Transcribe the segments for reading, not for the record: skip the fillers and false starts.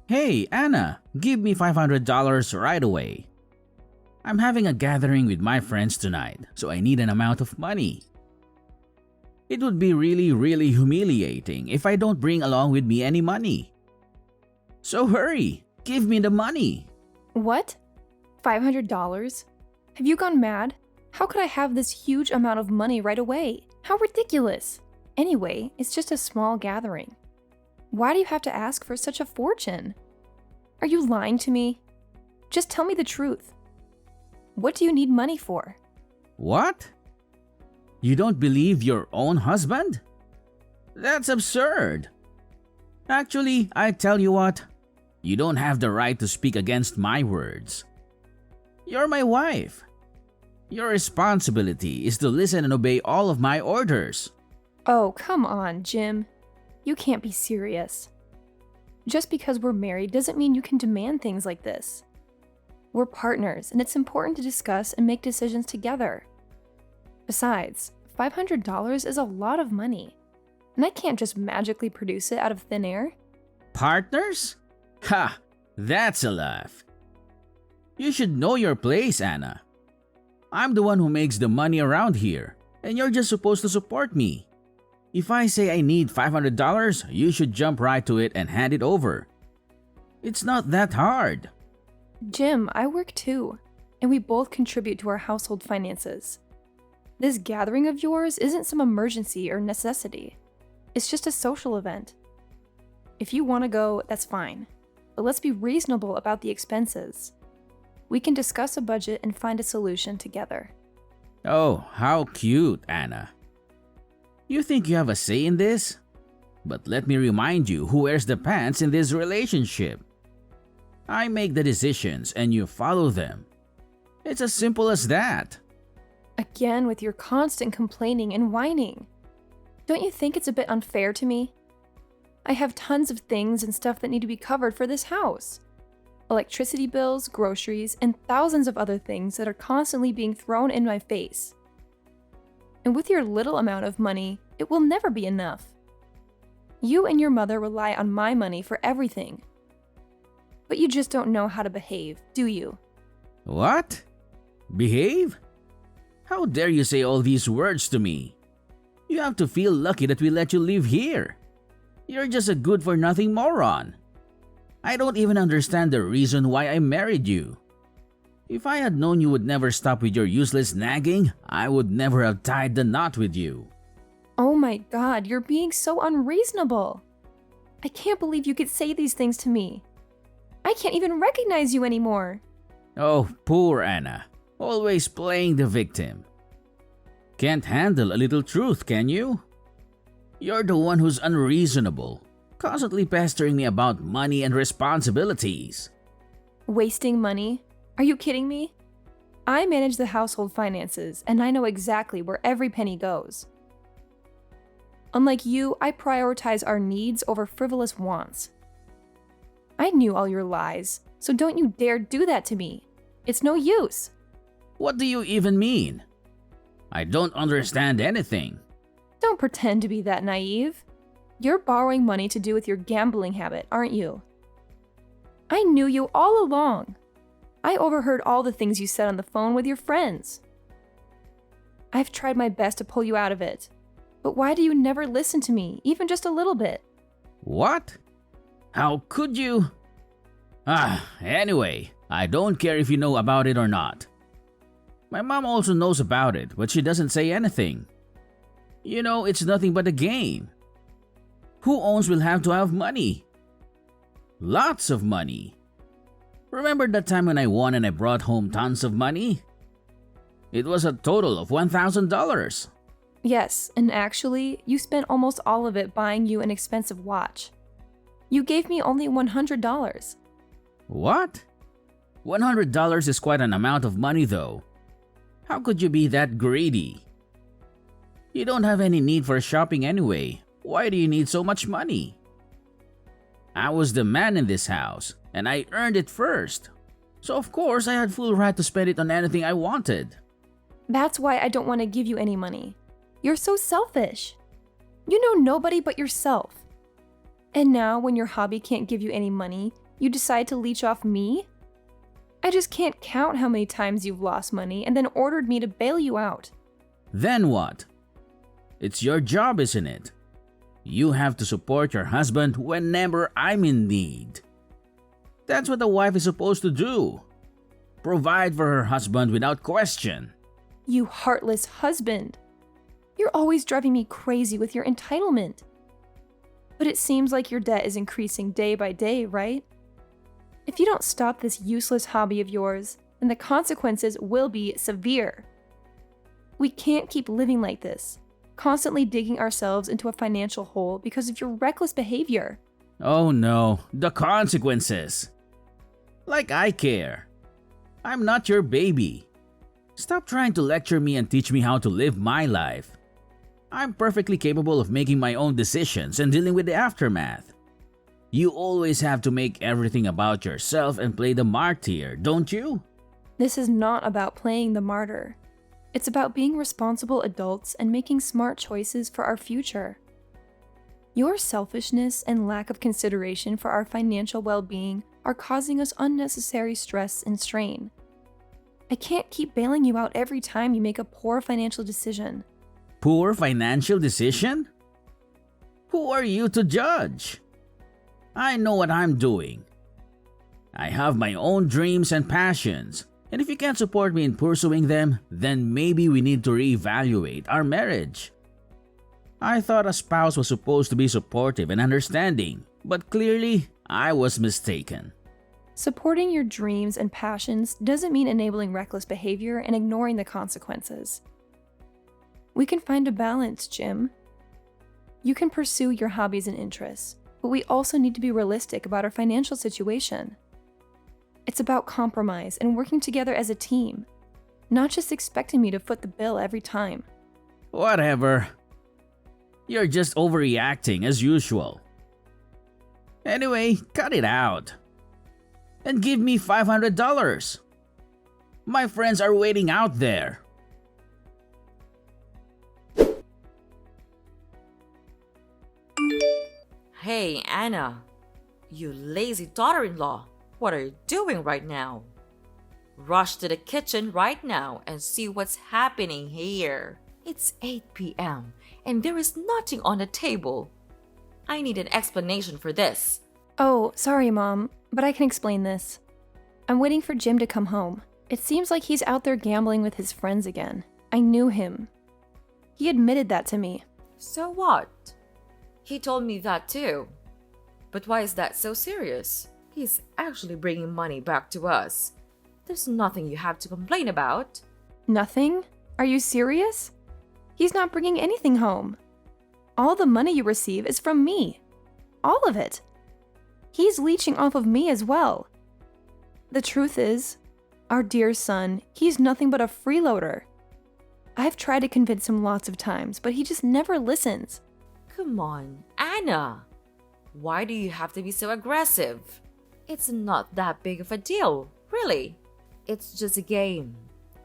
Hey, Anna, give me $500 right away. I'm having a gathering with my friends tonight, so I need an amount of money. It would be really humiliating if I don't bring along with me any money. So hurry, give me the money. What? $500? Have you gone mad? How could I have this huge amount of money right away? How ridiculous! Anyway, it's just a small gathering. Why do you have to ask for such a fortune? Are you lying to me? Just tell me the truth. What do you need money for? What? You don't believe your own husband? That's absurd. Actually, I tell you what, you don't have the right to speak against my words. You're my wife. Your responsibility is to listen and obey all of my orders. Oh, come on, Jim. You can't be serious. Just because we're married doesn't mean you can demand things like this. We're partners, and it's important to discuss and make decisions together. Besides, $500 is a lot of money, and I can't just magically produce it out of thin air. Partners? Ha! That's a laugh. You should know your place, Anna. I'm the one who makes the money around here, and you're just supposed to support me. If I say I need $500, you should jump right to it and hand it over. It's not that hard. Jim, I work too, and we both contribute to our household finances. This gathering of yours isn't some emergency or necessity. It's just a social event. If you want to go, that's fine, but let's be reasonable about the expenses. We can discuss a budget and find a solution together. Oh, how cute, Anna. You think you have a say in this? But let me remind you who wears the pants in this relationship. I make the decisions and you follow them. It's as simple as that. Again with your constant complaining and whining. Don't you think it's a bit unfair to me? I have tons of things and stuff that need to be covered for this house. Electricity bills, groceries, and thousands of other things that are constantly being thrown in my face. And with your little amount of money, it will never be enough. You and your mother rely on my money for everything. But you just don't know how to behave, do you? What? Behave? How dare you say all these words to me? You have to feel lucky that we let you live here. You're just a good-for-nothing moron. I don't even understand the reason why I married you. If I had known you would never stop with your useless nagging, I would never have tied the knot with you. Oh my God, you're being so unreasonable. I can't believe you could say these things to me. I can't even recognize you anymore. Oh, poor Anna. Always playing the victim. Can't handle a little truth, can you? You're the one who's unreasonable, constantly pestering me about money and responsibilities. Wasting money? Are you kidding me? I manage the household finances, and I know exactly where every penny goes. Unlike you, I prioritize our needs over frivolous wants. I knew all your lies, so don't you dare do that to me. It's no use. What do you even mean? I don't understand anything. Don't pretend to be that naive. You're borrowing money to do with your gambling habit, aren't you? I knew you all along. I overheard all the things you said on the phone with your friends. I've tried my best to pull you out of it. But why do you never listen to me, even just a little bit? What? How could you? Anyway, I don't care if you know about it or not. My mom also knows about it, but she doesn't say anything. You know, it's nothing but a game. Who owns will have to have money. Lots of money. Remember that time when I won and I brought home tons of money? It was a total of $1,000. Yes, and actually, you spent almost all of it buying you an expensive watch. You gave me only $100. What? $100 is quite an amount of money though. How could you be that greedy? You don't have any need for shopping anyway. Why do you need so much money? I was the man in this house, and I earned it first. So of course I had full right to spend it on anything I wanted. That's why I don't want to give you any money. You're so selfish. You know nobody but yourself. And now when your hubby can't give you any money, You decide to leech off me? I just can't count how many times you've lost money and then ordered me to bail you out. Then what? It's your job, isn't it? You have to support your husband whenever I'm in need. That's what a wife is supposed to do. Provide for her husband without question. You heartless husband. You're always driving me crazy with your entitlement. But it seems like your debt is increasing day by day, right? If you don't stop this useless hobby of yours, then the consequences will be severe. We can't keep living like this, constantly digging ourselves into a financial hole because of your reckless behavior. Oh no, the consequences. Like I care. I'm not your baby. Stop trying to lecture me and teach me how to live my life. I'm perfectly capable of making my own decisions and dealing with the aftermath. You always have to make everything about yourself and play the martyr, don't you? This is not about playing the martyr. It's about being responsible adults and making smart choices for our future. Your selfishness and lack of consideration for our financial well-being are causing us unnecessary stress and strain. I can't keep bailing you out every time you make a poor financial decision. Poor financial decision? Who are you to judge? I know what I'm doing. I have my own dreams and passions, and if you can't support me in pursuing them, then maybe we need to reevaluate our marriage. I thought a spouse was supposed to be supportive and understanding, but clearly I was mistaken. Supporting your dreams and passions doesn't mean enabling reckless behavior and ignoring the consequences. We can find a balance, Jim. You can pursue your hobbies and interests, but we also need to be realistic about our financial situation. It's about compromise and working together as a team, not just expecting me to foot the bill every time. Whatever. You're just overreacting as usual. Anyway, cut it out. And give me $500. My friends are waiting out there. Hey, Anna. You lazy daughter-in-law. What are you doing right now? Rush to the kitchen right now and see what's happening here. It's 8 p.m. and there is nothing on the table. I need an explanation for this. Oh, sorry, Mom, but I can explain this. I'm waiting for Jim to come home. It seems like he's out there gambling with his friends again. I knew him. He admitted that to me. So what? He told me that too. But why is that so serious? He's actually bringing money back to us. There's nothing you have to complain about. Nothing? Are you serious? He's not bringing anything home. All the money you receive is from me. All of it. He's leeching off of me as well. The truth is, our dear son, he's nothing but a freeloader. I've tried to convince him lots of times, but he just never listens. Come on, Anna. Why do you have to be so aggressive? It's not that big of a deal, really. It's just a game.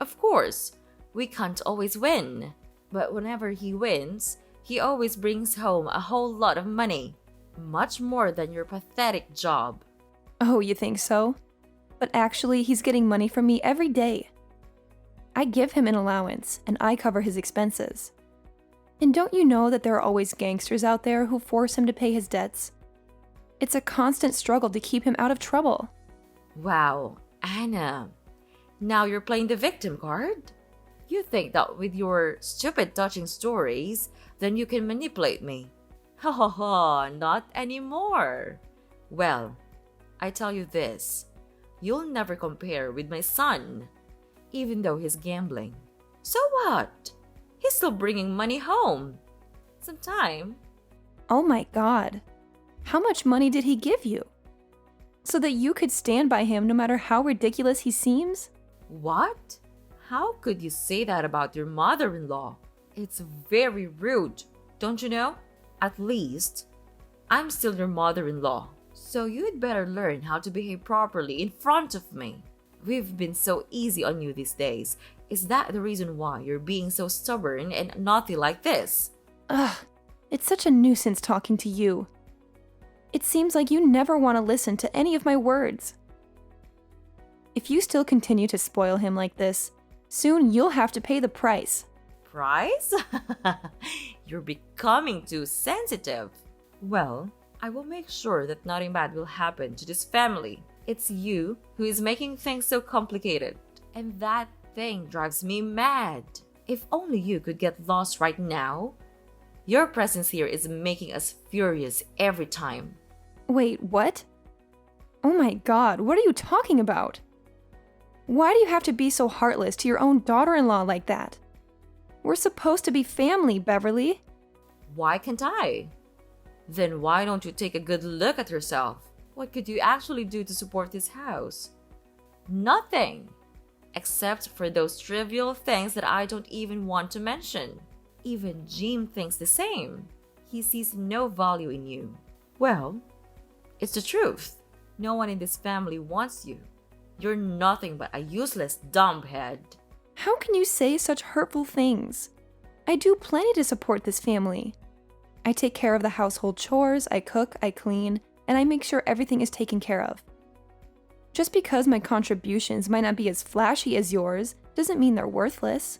Of course, we can't always win. But whenever he wins, he always brings home a whole lot of money. Much more than your pathetic job. Oh, you think so? But actually, he's getting money from me every day. I give him an allowance, and I cover his expenses. And don't you know that there are always gangsters out there who force him to pay his debts? It's a constant struggle to keep him out of trouble. Wow, Anna. Now you're playing the victim card? You think that with your stupid touching stories, then you can manipulate me. Ha ha ha, not anymore. Well, I tell you this. You'll never compare with my son, even though he's gambling. So what? He's still bringing money home. Sometime. Oh my God. How much money did he give you? So that you could stand by him no matter how ridiculous he seems? What? How could you say that about your mother-in-law? It's very rude, don't you know? At least, I'm still your mother-in-law, so you'd better learn how to behave properly in front of me. We've been so easy on you these days. Is that the reason why you're being so stubborn and naughty like this? Ugh, it's such a nuisance talking to you. It seems like you never want to listen to any of my words. If you still continue to spoil him like this, soon you'll have to pay the price. Price? You're becoming too sensitive. Well, I will make sure that nothing bad will happen to this family. It's you who is making things so complicated. And that thing drives me mad. If only you could get lost right now. Your presence here is making us furious every time. Wait, what? Oh my god, what are you talking about? Why do you have to be so heartless to your own daughter-in-law like that? We're supposed to be family, Beverly. Why can't I? Then why don't you take a good look at yourself? What could you actually do to support this house? Nothing! Except for those trivial things that I don't even want to mention. Even Jim thinks the same. He sees no value in you. Well, it's the truth. No one in this family wants you. You're nothing but a useless dumbhead. How can you say such hurtful things? I do plenty to support this family. I take care of the household chores, I cook, I clean, and I make sure everything is taken care of. Just because my contributions might not be as flashy as yours doesn't mean they're worthless.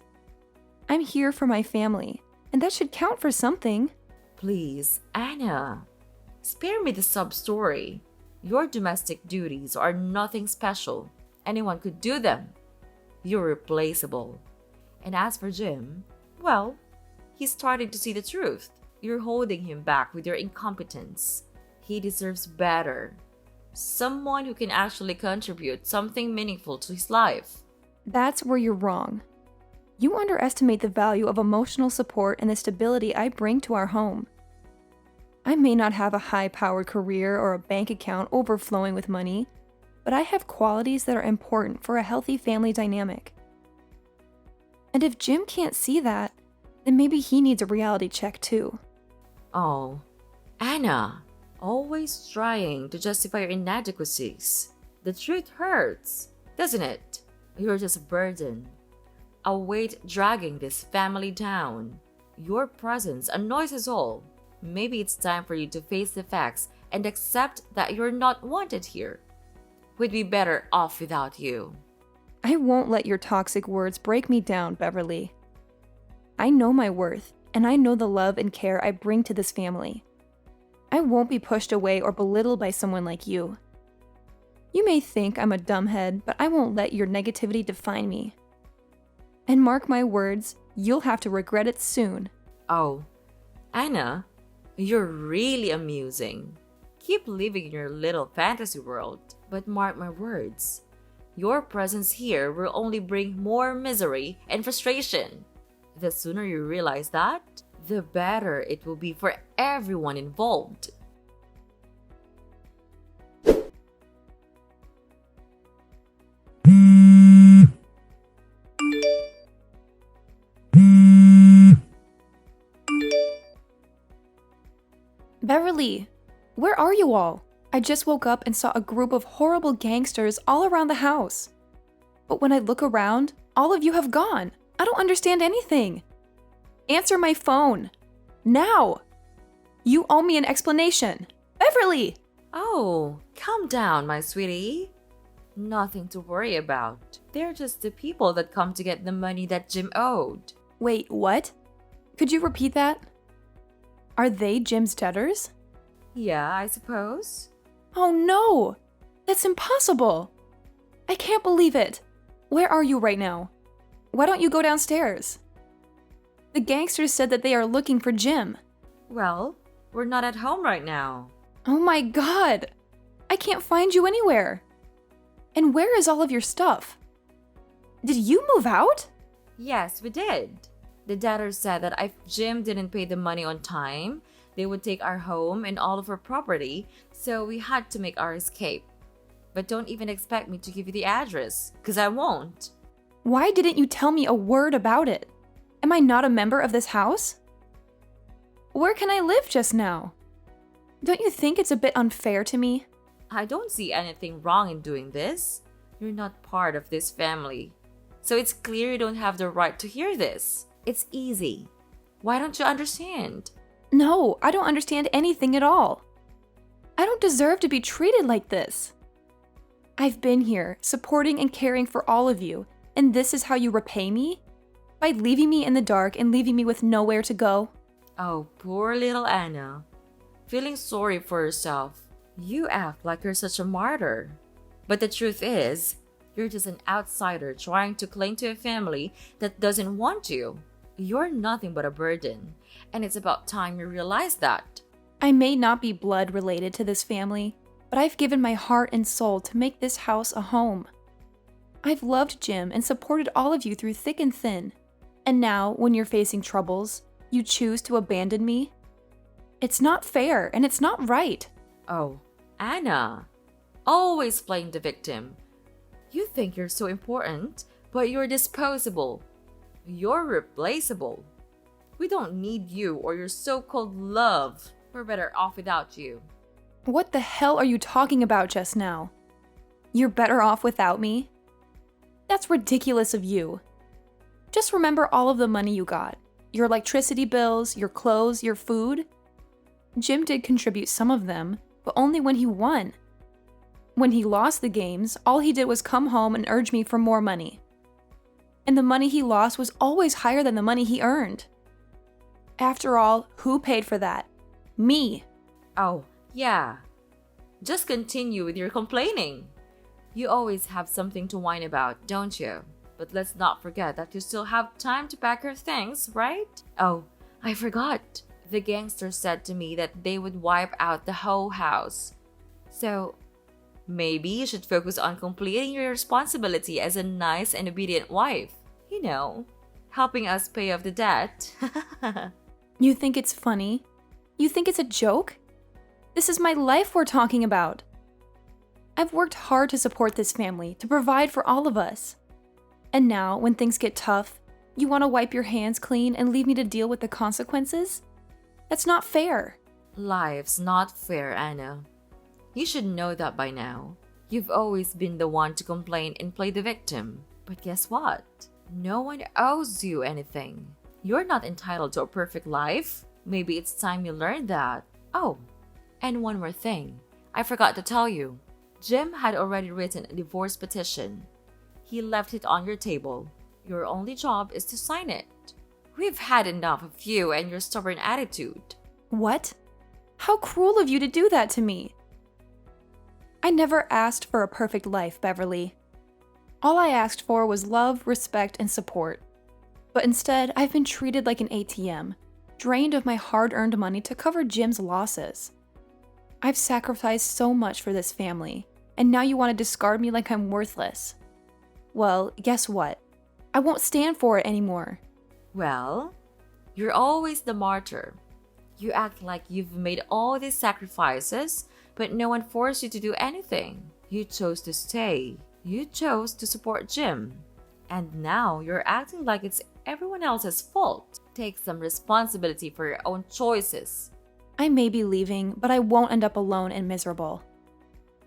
I'm here for my family, and that should count for something. Please, Anna, spare me the sub-story. Your domestic duties are nothing special. Anyone could do them. You're replaceable. And as for Jim, well, he's starting to see the truth. You're holding him back with your incompetence. He deserves better. Someone who can actually contribute something meaningful to his life. That's where you're wrong. You underestimate the value of emotional support and the stability I bring to our home. I may not have a high-powered career or a bank account overflowing with money, but I have qualities that are important for a healthy family dynamic. And if Jim can't see that, then maybe he needs a reality check too. Oh, Anna, always trying to justify your inadequacies. The truth hurts, doesn't it? You're just a burden. A weight dragging this family down. Your presence annoys us all. Maybe it's time for you to face the facts and accept that you're not wanted here. We'd be better off without you. I won't let your toxic words break me down, Beverly. I know my worth, and I know the love and care I bring to this family. I won't be pushed away or belittled by someone like you. You may think I'm a dumbhead, but I won't let your negativity define me. And mark my words, you'll have to regret it soon. Oh, Anna, you're really amusing. Keep living in your little fantasy world, but mark my words. Your presence here will only bring more misery and frustration. The sooner you realize that, the better it will be for everyone involved. Beverly, where are you all? I just woke up and saw a group of horrible gangsters all around the house. But when I look around, all of you have gone. I don't understand anything. Answer my phone. Now! You owe me an explanation. Beverly! Oh, calm down, my sweetie. Nothing to worry about. They're just the people that come to get the money that Jim owed. Wait, what? Could you repeat that? Are they Jim's debtors? Yeah, I suppose. Oh no! That's impossible! I can't believe it! Where are you right now? Why don't you go downstairs? The gangsters said that they are looking for Jim. Well, we're not at home right now. Oh my god! I can't find you anywhere! And where is all of your stuff? Did you move out? Yes, we did. The debtors said that if Jim didn't pay the money on time, they would take our home and all of our property, so we had to make our escape. But don't even expect me to give you the address, because I won't. Why didn't you tell me a word about it? Am I not a member of this house? Where can I live just now? Don't you think it's a bit unfair to me? I don't see anything wrong in doing this. You're not part of this family. So it's clear you don't have the right to hear this. It's easy. Why don't you understand? No, I don't understand anything at all. I don't deserve to be treated like this. I've been here, supporting and caring for all of you, and this is how you repay me? By leaving me in the dark and leaving me with nowhere to go? Oh, poor little Anna. Feeling sorry for yourself. You act like you're such a martyr. But the truth is, you're just an outsider trying to cling to a family that doesn't want you. You're nothing but a burden, and it's about time you realize that. I may not be blood related to this family, but I've given my heart and soul to make this house a home. I've loved Jim and supported all of you through thick and thin. And now, when you're facing troubles, you choose to abandon me? It's not fair, and it's not right. Oh, Anna. Always playing the victim. You think you're so important, but you're disposable. You're replaceable. We don't need you or your so-called love. We're better off without you. What the hell are you talking about just now? You're better off without me? That's ridiculous of you. Just remember all of the money you got. Your electricity bills, your clothes, your food. Jim did contribute some of them, but only when he won. When he lost the games, all he did was come home and urge me for more money. And the money he lost was always higher than the money he earned. After all, who paid for that? Me. Oh, yeah. Just continue with your complaining. You always have something to whine about, don't you? But let's not forget that you still have time to pack your things, right? Oh, I forgot. The gangster said to me that they would wipe out the whole house. So, maybe you should focus on completing your responsibility as a nice and obedient wife. You know, helping us pay off the debt. You think it's funny? You think it's a joke? This is my life we're talking about. I've worked hard to support this family, to provide for all of us. And now, when things get tough, you want to wipe your hands clean and leave me to deal with the consequences? That's not fair. Life's not fair, Anna. You should know that by now. You've always been the one to complain and play the victim. But guess what? No one owes you anything. You're not entitled to a perfect life. Maybe it's time you learned that. Oh, and one more thing. I forgot to tell you. Jim had already written a divorce petition. He left it on your table. Your only job is to sign it. We've had enough of you and your stubborn attitude. What? How cruel of you to do that to me. I never asked for a perfect life, Beverly. All I asked for was love, respect, and support. But instead, I've been treated like an ATM, drained of my hard-earned money to cover Jim's losses. I've sacrificed so much for this family, and now you want to discard me like I'm worthless. Well, guess what? I won't stand for it anymore. Well, you're always the martyr. You act like you've made all these sacrifices, but no one forced you to do anything. You chose to stay. You chose to support Jim. And now you're acting like it's everyone else's fault. Take some responsibility for your own choices. I may be leaving, but I won't end up alone and miserable.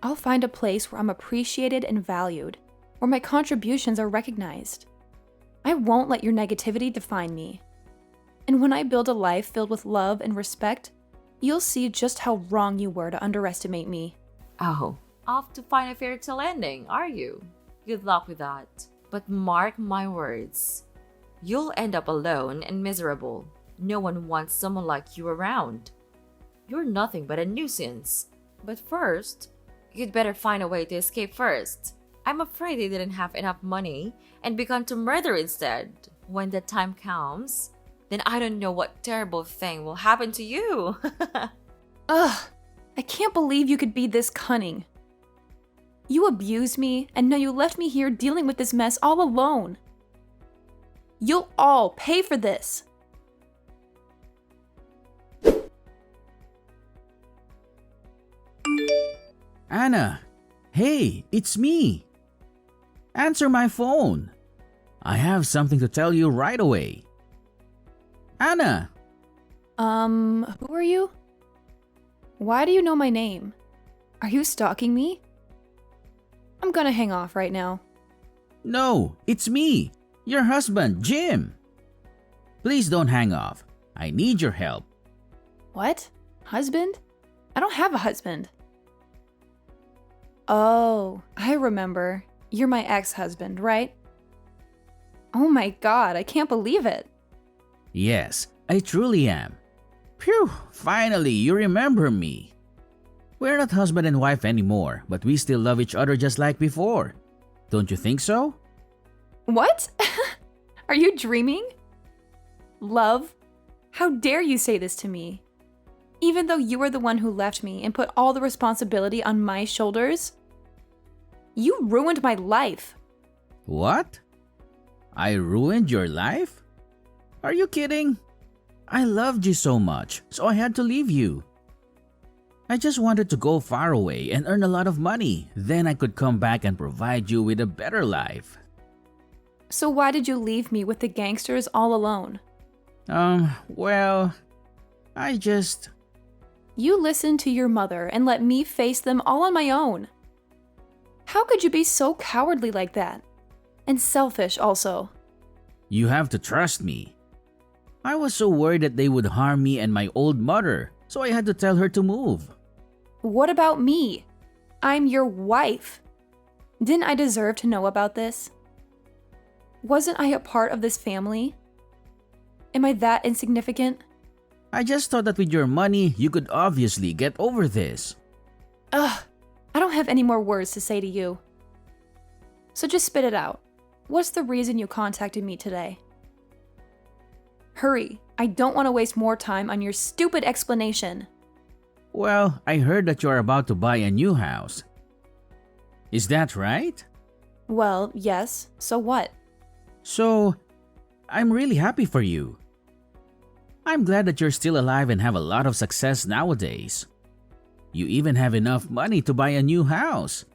I'll find a place where I'm appreciated and valued, where my contributions are recognized. I won't let your negativity define me. And when I build a life filled with love and respect, you'll see just how wrong you were to underestimate me. Oh, off to find a fairy tale ending, are you? Good luck with that. But mark my words. You'll end up alone and miserable. No one wants someone like you around. You're nothing but a nuisance. But first, you'd better find a way to escape first. I'm afraid they didn't have enough money and begun to murder instead. When the time comes, then I don't know what terrible thing will happen to you. Ugh, I can't believe you could be this cunning. You abused me, and now you left me here dealing with this mess all alone. You'll all pay for this. Anna, hey, it's me. Answer my phone. I have something to tell you right away. Anna! Who are you? Why do you know my name? Are you stalking me? I'm gonna hang off right now. No, it's me, your husband, Jim. Please don't hang off. I need your help. What? Husband? I don't have a husband. Oh, I remember. You're my ex-husband, right? Oh my god, I can't believe it. Yes, I truly am. Phew, finally, you remember me. We're not husband and wife anymore, but we still love each other just like before. Don't you think so? What? Are you dreaming? Love? How dare you say this to me? Even though you were the one who left me and put all the responsibility on my shoulders? You ruined my life. What? I ruined your life? Are you kidding? I loved you so much, so I had to leave you. I just wanted to go far away and earn a lot of money. Then I could come back and provide you with a better life. So why did you leave me with the gangsters all alone? Well, You listened to your mother and let me face them all on my own. How could you be so cowardly like that? And selfish also. You have to trust me. I was so worried that they would harm me and my old mother, so I had to tell her to move. What about me? I'm your wife. Didn't I deserve to know about this? Wasn't I a part of this family? Am I that insignificant? I just thought that with your money, you could obviously get over this. Ugh, I don't have any more words to say to you. So just spit it out. What's the reason you contacted me today? Hurry, I don't want to waste more time on your stupid explanation. Well, I heard that you are about to buy a new house. Is that right? Well, yes, so what? So, I'm really happy for you. I'm glad that you're still alive and have a lot of success nowadays. You even have enough money to buy a new house.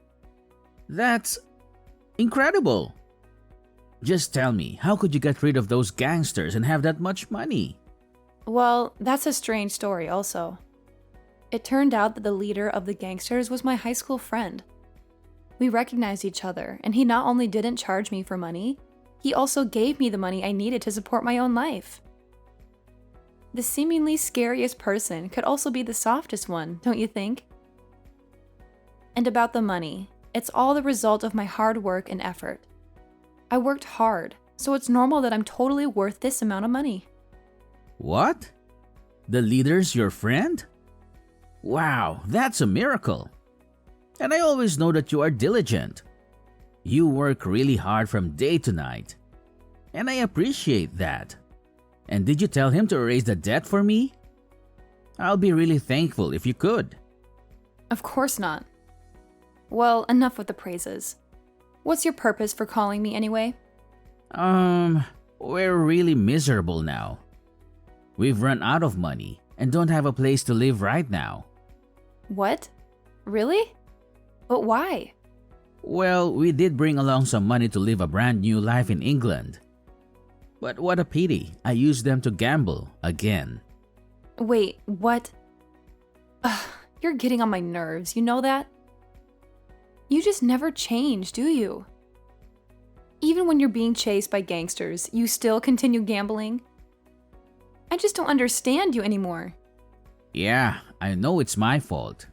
That's incredible. Just tell me, how could you get rid of those gangsters and have that much money? Well, that's a strange story also. It turned out that the leader of the gangsters was my high school friend. We recognized each other, and he not only didn't charge me for money, he also gave me the money I needed to support my own life. The seemingly scariest person could also be the softest one, don't you think? And about the money, it's all the result of my hard work and effort. I worked hard, so it's normal that I'm totally worth this amount of money. What? The leader's your friend? Wow, that's a miracle. And I always know that you are diligent. You work really hard from day to night. And I appreciate that. And did you tell him to erase the debt for me? I'll be really thankful if you could. Of course not. Well, enough with the praises. What's your purpose for calling me anyway? We're really miserable now. We've run out of money and don't have a place to live right now. What? Really? But why? Well, we did bring along some money to live a brand new life in England. But what a pity, I used them to gamble again. Wait, what? Ugh, you're getting on my nerves, you know that? You just never change, do you? Even when you're being chased by gangsters, you still continue gambling? I just don't understand you anymore. Yeah, I know it's my fault.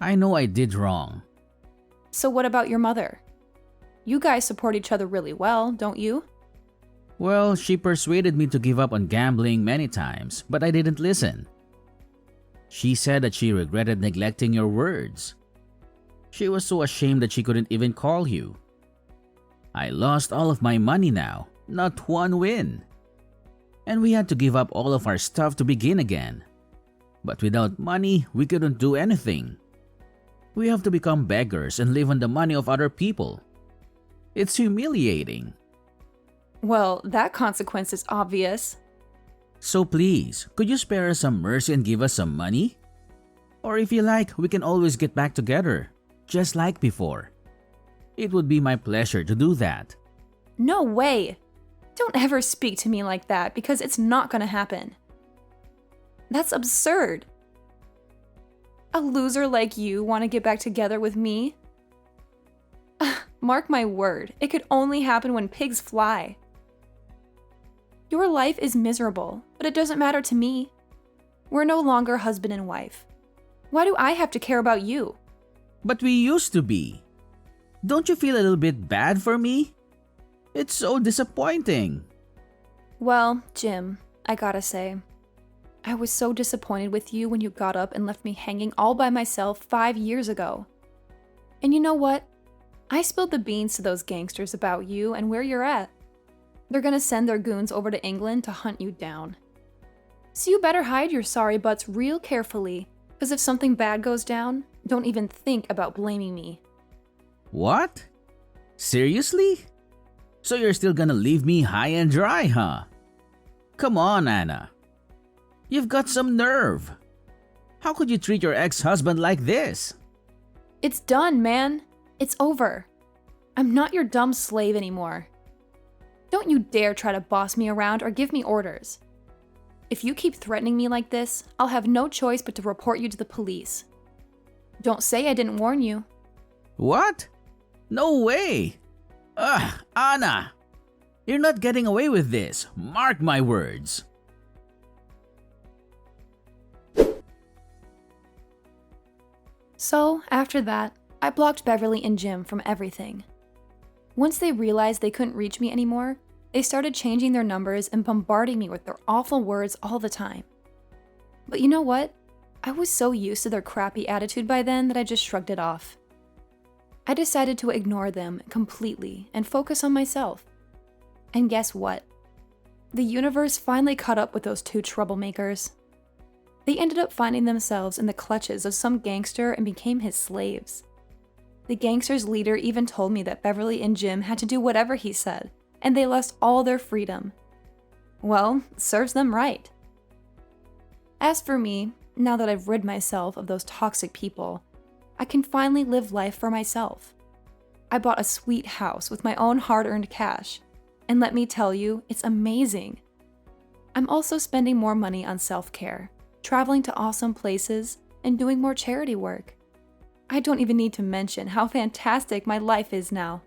I know I did wrong. So what about your mother? You guys support each other really well, don't you? Well, she persuaded me to give up on gambling many times, but I didn't listen. She said that she regretted neglecting your words. She was so ashamed that she couldn't even call you. I lost all of my money now, not one win. And we had to give up all of our stuff to begin again. But without money, we couldn't do anything. We have to become beggars and live on the money of other people. It's humiliating. Well, that consequence is obvious. So please, could you spare us some mercy and give us some money? Or if you like, we can always get back together, just like before. It would be my pleasure to do that. No way! Don't ever speak to me like that because it's not gonna happen. That's absurd. A loser like you want to get back together with me? Mark my word, it could only happen when pigs fly. Your life is miserable, but it doesn't matter to me. We're no longer husband and wife. Why do I have to care about you? But we used to be. Don't you feel a little bit bad for me? It's so disappointing. Well, Jim, I gotta say, I was so disappointed with you when you got up and left me hanging all by myself 5 years ago. And you know what? I spilled the beans to those gangsters about you and where you're at. They're gonna send their goons over to England to hunt you down. So you better hide your sorry butts real carefully, because if something bad goes down, don't even think about blaming me. What? Seriously? So you're still gonna leave me high and dry, huh? Come on, Anna. You've got some nerve. How could you treat your ex-husband like this? It's done, man. It's over. I'm not your dumb slave anymore. Don't you dare try to boss me around or give me orders. If you keep threatening me like this, I'll have no choice but to report you to the police. Don't say I didn't warn you. What? No way! Ugh, Anna! You're not getting away with this. Mark my words. So, after that, I blocked Beverly and Jim from everything. Once they realized they couldn't reach me anymore, they started changing their numbers and bombarding me with their awful words all the time. But you know what? I was so used to their crappy attitude by then that I just shrugged it off. I decided to ignore them completely and focus on myself. And guess what? The universe finally caught up with those two troublemakers. They ended up finding themselves in the clutches of some gangster and became his slaves. The gangster's leader even told me that Beverly and Jim had to do whatever he said, and they lost all their freedom. Well, serves them right. As for me, now that I've rid myself of those toxic people, I can finally live life for myself. I bought a sweet house with my own hard-earned cash, and let me tell you, it's amazing. I'm also spending more money on self-care, traveling to awesome places, and doing more charity work. I don't even need to mention how fantastic my life is now.